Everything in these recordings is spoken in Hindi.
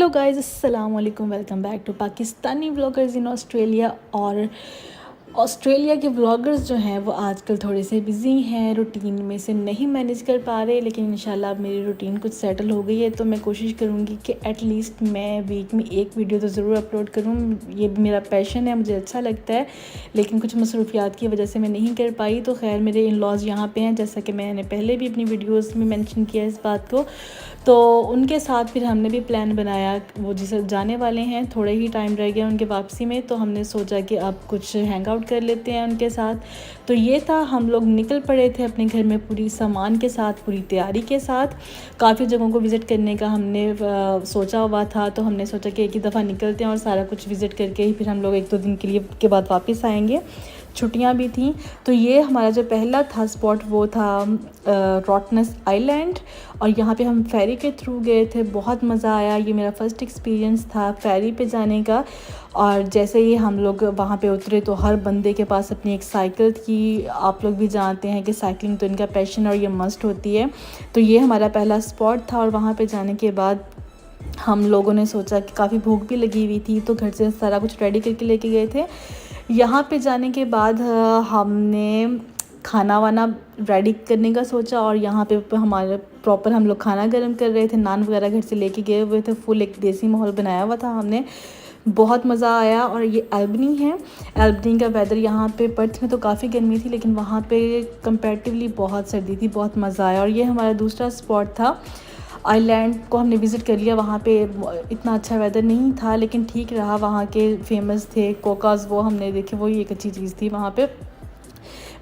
हेलो गाइस, अस्सलाम वालेकुम। Welcome back to Pakistani vloggers in Australia. और ऑस्ट्रेलिया के व्लॉगर्स जो हैं वो आजकल थोड़े से बिज़ी हैं, रूटीन में से नहीं मैनेज कर पा रहे, लेकिन इंशाल्लाह अब मेरी रूटीन कुछ सेटल हो गई है तो मैं कोशिश करूँगी कि एटलीस्ट मैं वीक में एक वीडियो तो ज़रूर अपलोड करूँ। ये मेरा पैशन है, मुझे अच्छा लगता है, लेकिन कुछ मसरूफियात की वजह से मैं नहीं कर पाई। तो खैर, मेरे इन लॉज यहाँ पे हैं, जैसा कि मैंने पहले भी अपनी वीडियोज़ में मैंशन किया इस बात को। तो उनके साथ फिर हमने भी प्लान बनाया, वो जिसे जाने वाले हैं, थोड़ा ही टाइम रह गया उनके वापसी में, तो हमने सोचा कि अब कुछ हैंग आउट कर लेते हैं उनके साथ। तो ये था, हम लोग निकल पड़े थे अपने घर में पूरी सामान के साथ, पूरी तैयारी के साथ। काफ़ी जगहों को विज़िट करने का हमने सोचा हुआ था, तो हमने सोचा कि एक ही दफ़ा निकलते हैं और सारा कुछ विज़िट करके ही फिर हम लोग 1-2 दिन के लिए के बाद वापस आएंगे। छुट्टियां भी थी। तो ये हमारा जो पहला था स्पॉट वो था रॉटनेस आइलैंड, और यहाँ पे हम फेरी के थ्रू गए थे। बहुत मज़ा आया, ये मेरा फ़र्स्ट एक्सपीरियंस था फेरी पे जाने का। और जैसे ही हम लोग वहाँ पे उतरे तो हर बंदे के पास अपनी एक साइकिल थी। आप लोग भी जानते हैं कि साइकिलिंग तो इनका पैशन और ये मस्ट होती है। तो ये हमारा पहला स्पॉट था, और वहाँ पे जाने के बाद हम लोगों ने सोचा कि काफ़ी भूख भी लगी हुई थी, तो घर से सारा कुछ रेडी करके लेके गए थे। यहाँ पे जाने के बाद हमने खाना वाना रेडी करने का सोचा, और यहाँ पे हमारे प्रॉपर हम लोग खाना गर्म कर रहे थे। नान वगैरह घर से लेके गए हुए थे, फुल एक देसी माहौल बनाया हुआ था हमने। बहुत मज़ा आया। और ये एल्बनी है, एल्बनी का वेदर यहाँ पे, पर्थ में तो काफ़ी गर्मी थी, लेकिन वहाँ पे कंपैरेटिवली बहुत सर्दी थी। बहुत मज़ा आया। और ये हमारा दूसरा स्पॉट था। आइलैंड को हमने विज़िट कर लिया। वहाँ पे इतना अच्छा वेदर नहीं था, लेकिन ठीक रहा। वहाँ के फेमस थे कोकास, वो हमने देखे, वो ही एक अच्छी चीज़ थी वहाँ पे।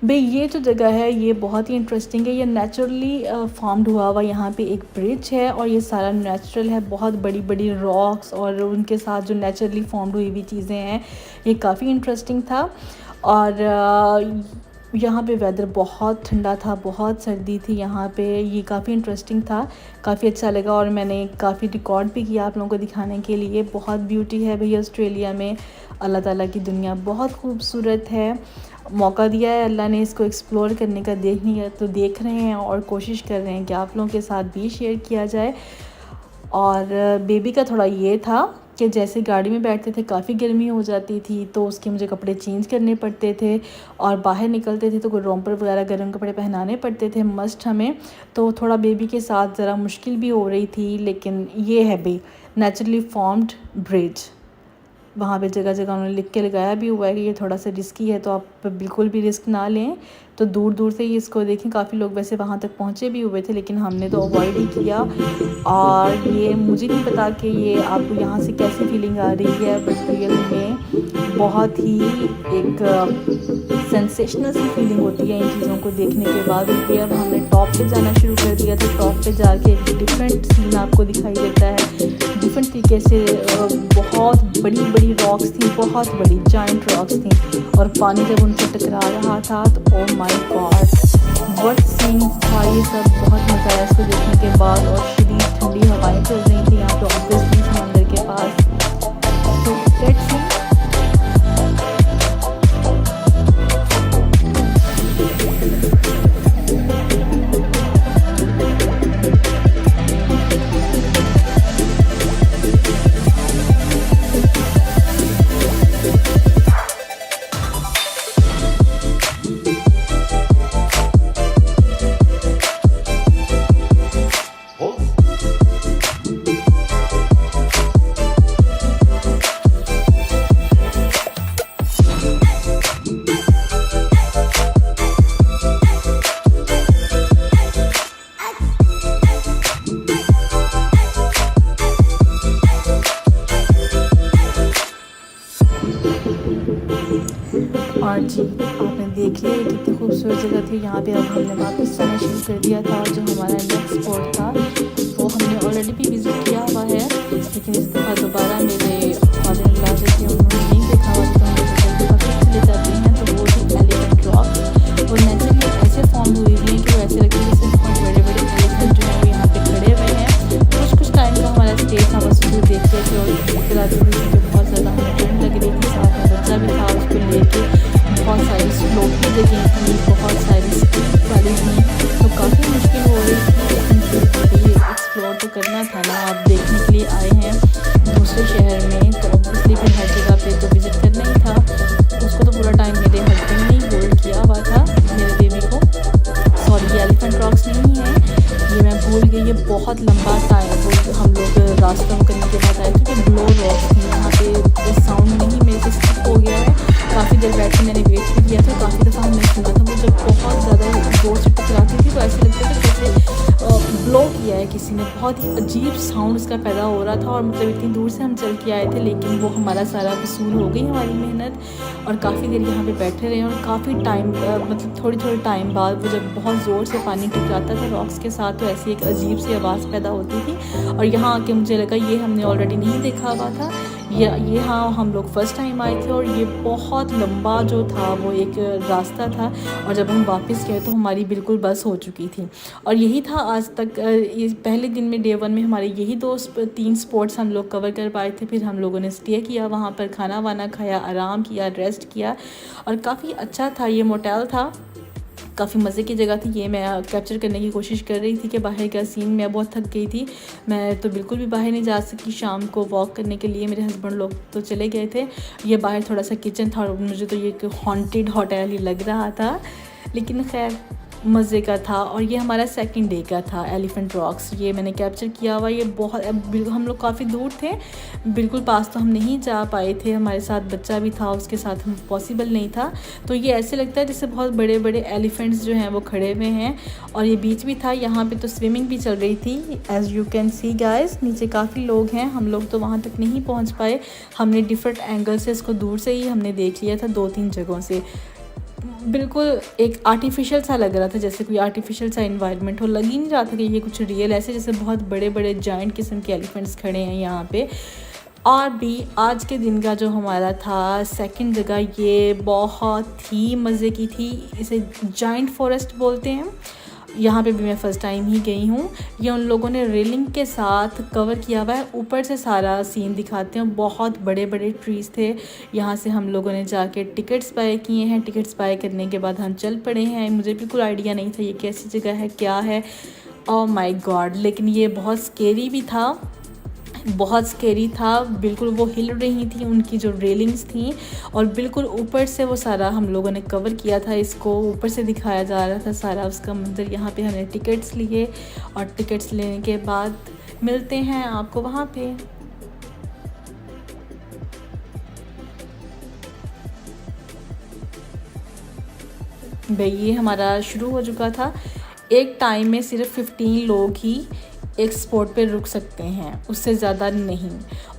भाई ये जो जगह है ये बहुत ही इंटरेस्टिंग है। ये नेचुरली फॉर्म्ड हुआ हुआ यहाँ पे एक ब्रिज है, और ये सारा नेचुरल है। बहुत बड़ी बड़ी रॉक्स और उनके साथ जो नेचुरली फॉर्म्ड हुई हुई चीज़ें हैं, ये काफ़ी इंटरेस्टिंग था। और यहाँ पे वेदर बहुत ठंडा था, बहुत सर्दी थी यहाँ पे। ये काफ़ी इंटरेस्टिंग था, काफ़ी अच्छा लगा, और मैंने काफ़ी रिकॉर्ड भी किया आप लोगों को दिखाने के लिए। बहुत ब्यूटी है भैया ऑस्ट्रेलिया में, अल्लाह ताला की दुनिया बहुत खूबसूरत है। मौका दिया है अल्लाह ने इसको एक्सप्लोर करने का, देखने का, तो देख रहे हैं और कोशिश कर रहे हैं कि आप लोगों के साथ भी शेयर किया जाए। और बेबी का थोड़ा ये था कि जैसे गाड़ी में बैठते थे काफ़ी गर्मी हो जाती थी, तो उसके मुझे कपड़े चेंज करने पड़ते थे, और बाहर निकलते थे तो कोई रोम्पर वगैरह गर्म कपड़े पहनाने पड़ते थे मस्ट हमें। तो थोड़ा बेबी के साथ ज़रा मुश्किल भी हो रही थी, लेकिन ये है भाई नेचुरली फॉर्म्ड ब्रिज। वहाँ पे जगह जगह उन्होंने लिख के लगाया भी हुआ है कि ये थोड़ा सा रिस्की है, तो आप बिल्कुल भी रिस्क ना लें। तो दूर दूर से ही इसको देखें। काफ़ी लोग वैसे वहाँ तक पहुँचे भी हुए थे, लेकिन हमने तो अवॉइड ही किया। और ये मुझे नहीं पता कि ये आपको यहाँ से कैसी फीलिंग आ रही है, बट रियल में बहुत ही एक सेंसेशनल सी फीलिंग होती है इन चीज़ों को देखने के बाद। फिर अब हमने टॉप पे जाना शुरू कर दिया, तो टॉप पे जाके एक डिफरेंट सीन आपको दिखाई देता है, डिफरेंट तरीके से। बहुत बड़ी बड़ी रॉक्स थी, बहुत बड़ी जाइंट रॉक्स थी, और पानी जब उनसे टकरा रहा था तो oh my god what scene था ये सब। बहुत मज़ा आया इसको देखने के बाद। और शदीद ठंडी हवाएं चल रही थी यहाँ पे, ऑब्वियसली समंदर के पास। तो लेट्स सी। और जी आपने देख लिया कितनी खूबसूरत जगह थी। यहाँ पे अब हमने वापस जाना शुरू कर दिया था। जो हमारा नेक्स्ट स्पॉट था वो हमने ऑलरेडी भी विज़िट किया हुआ है, लेकिन इस दफ़ा दोबारा मेरे फादर इन लॉ जो थे उन्होंने नहीं देखा हुआ, तो हम वापस चले जाते हैं। तो वो थी एलिफेंट रॉक। वो नेचुरली ऐसे फॉर्म हुई हुई हैं कि वो ऐसे लगते हैं जैसे बहुत बड़े बड़े एलिफेंट जो हैं वो यहाँ पे खड़े हुए हैं। कुछ टाइम का हमारा स्टे था, बस उसको देखते थे और दिखलाते थे, क्योंकि बहुत ज़्यादा हमें ठंड लग रही थी। साथ में बच्चा भी था, उसको लेके बहुत सारी स्लोप की जगह थी, बहुत सारी स्पीड वाली थी, तो काफ़ी मुश्किल हो रही थी। लेकिन एक्सप्लोर तो करना था ना, आप देखने के लिए आए हैं बहुत लंबा था वो जो हम लोग रास्ता करने के बाद आए थे कि ब्लो रॉक्स थी यहाँ पे। साउंड नहीं मेरे से स्किप हो गया है, काफ़ी देर बैठ के मैंने वेट भी किया था, काफ़ी दफ़ा हमने सुना था वो जब बहुत ज़्यादा ज़ोर से टकराती थी तो ऐसे लगता था जैसे ब्लो किया है किसी ने, बहुत ही अजीब साउंड उसका पैदा हो रहा था। और मतलब इतनी दूर से हम चल के आए थे, लेकिन वो हमारा सारा वसूल हो गई हमारी मेहनत, और काफ़ी देर यहाँ पे बैठे रहे। और काफ़ी टाइम मतलब थोड़ी टाइम बाद वो जब बहुत ज़ोर से पानी टकराता था रॉक्स के साथ तो ऐसी एक अजीब सी आवाज़ पैदा होती थी। और यहाँ आके मुझे लगा ये हमने ऑलरेडी नहीं देखा हुआ था, ये हाँ हम लोग फ़र्स्ट टाइम आए थे। और ये बहुत लंबा जो था वो एक रास्ता था, और जब हम वापस गए तो हमारी बिल्कुल बस हो चुकी थी। और यही था आज तक ये पहले दिन में डे 1 में हमारे यही 3 स्पॉट्स हम लोग कवर कर पाए थे। फिर हम लोगों ने स्टे किया, वहाँ पर खाना वाना खाया, आराम किया, रेस्ट किया, और काफ़ी अच्छा था। ये मोटेल था, काफ़ी मज़े की जगह थी। ये मैं कैप्चर करने की कोशिश कर रही थी कि बाहर का सीन, मैं बहुत थक गई थी, मैं तो बिल्कुल भी बाहर नहीं जा सकी शाम को वॉक करने के लिए। मेरे हस्बैंड लोग तो चले गए थे। ये बाहर थोड़ा सा किचन था और मुझे तो ये हॉन्टेड होटल ही लग रहा था, लेकिन खैर मज़े का था। और ये हमारा सेकंड डे का था एलिफेंट रॉक्स, ये मैंने कैप्चर किया हुआ। ये बहुत हम लोग काफ़ी दूर थे, बिल्कुल पास तो हम नहीं जा पाए थे, हमारे साथ बच्चा भी था, उसके साथ हम पॉसिबल नहीं था। तो ये ऐसे लगता है जैसे बहुत बड़े बड़े एलिफेंट्स जो हैं वो खड़े हुए हैं। और ये बीच भी था, यहाँ पे तो स्विमिंग भी चल रही थी, as you can see guys. नीचे काफ़ी लोग हैं, हम लोग तो वहाँ तक नहीं पहुँच पाए, हमने डिफरेंट एंगल से इसको दूर से ही हमने देख लिया था 2-3 जगहों से। बिल्कुल एक आर्टिफिशियल सा लग रहा था, जैसे कोई आर्टिफिशियल सा इन्वायरमेंट हो, लग ही नहीं रहा था कि ये कुछ रियल, ऐसे जैसे बहुत बड़े बड़े जायंट किस्म के एलिफेंट्स खड़े हैं यहाँ पे। और भी आज के दिन का जो हमारा था सेकंड जगह, ये बहुत ही मज़े की थी। इसे जायंट फॉरेस्ट बोलते हैं, यहाँ पे भी मैं फ़र्स्ट टाइम ही गई हूँ। ये उन लोगों ने रेलिंग के साथ कवर किया हुआ है, ऊपर से सारा सीन दिखाते हैं। बहुत बड़े बड़े ट्रीज़ थे, यहाँ से हम लोगों ने जाके टिकट्स बाय किए हैं। टिकट्स बाय करने के बाद हम चल पड़े हैं। मुझे बिल्कुल आइडिया नहीं था ये कैसी जगह है, क्या है, ओह माय गॉड। लेकिन ये बहुत स्केरी भी था, बहुत स्केरी था। बिल्कुल वो हिल रही थी, उनकी जो रेलिंग्स थी, और बिल्कुल ऊपर से वो सारा हम लोगों ने कवर किया था, इसको ऊपर से दिखाया जा रहा था सारा उसका मंजर। यहाँ पे हमने टिकट्स लिए, और टिकट्स लेने के बाद मिलते हैं आपको वहाँ पे। भाई ये हमारा शुरू हो चुका था। एक टाइम में सिर्फ 15 लोग ही एक स्पॉट पे रुक सकते हैं, उससे ज़्यादा नहीं।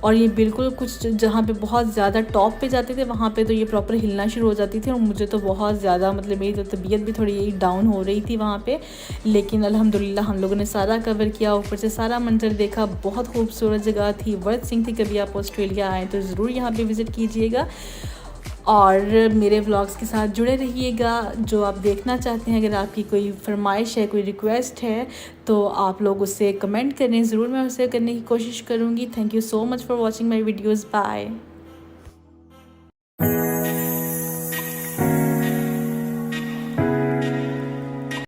और ये बिल्कुल कुछ जहाँ पे बहुत ज़्यादा टॉप पे जाते थे वहाँ पे तो ये प्रॉपर हिलना शुरू हो जाती थी, और मुझे तो बहुत ज़्यादा मतलब मेरी तो तबीयत भी थोड़ी डाउन हो रही थी वहाँ पे। लेकिन अल्हम्दुलिल्लाह हम लोगों ने सारा कवर किया, ऊपर से सारा मंजर देखा। बहुत खूबसूरत जगह थी, वर्थ सीइंग थी। कभी आप ऑस्ट्रेलिया आएँ तो ज़रूर यहाँ पर विज़िट कीजिएगा, और मेरे व्लॉग्स के साथ जुड़े रहिएगा। जो आप देखना चाहते हैं, अगर आपकी कोई फरमाइश है, कोई रिक्वेस्ट है, तो आप लोग उससे कमेंट करें, ज़रूर मैं उसे करने की कोशिश करूँगी। Thank you so much for watching my videos, bye.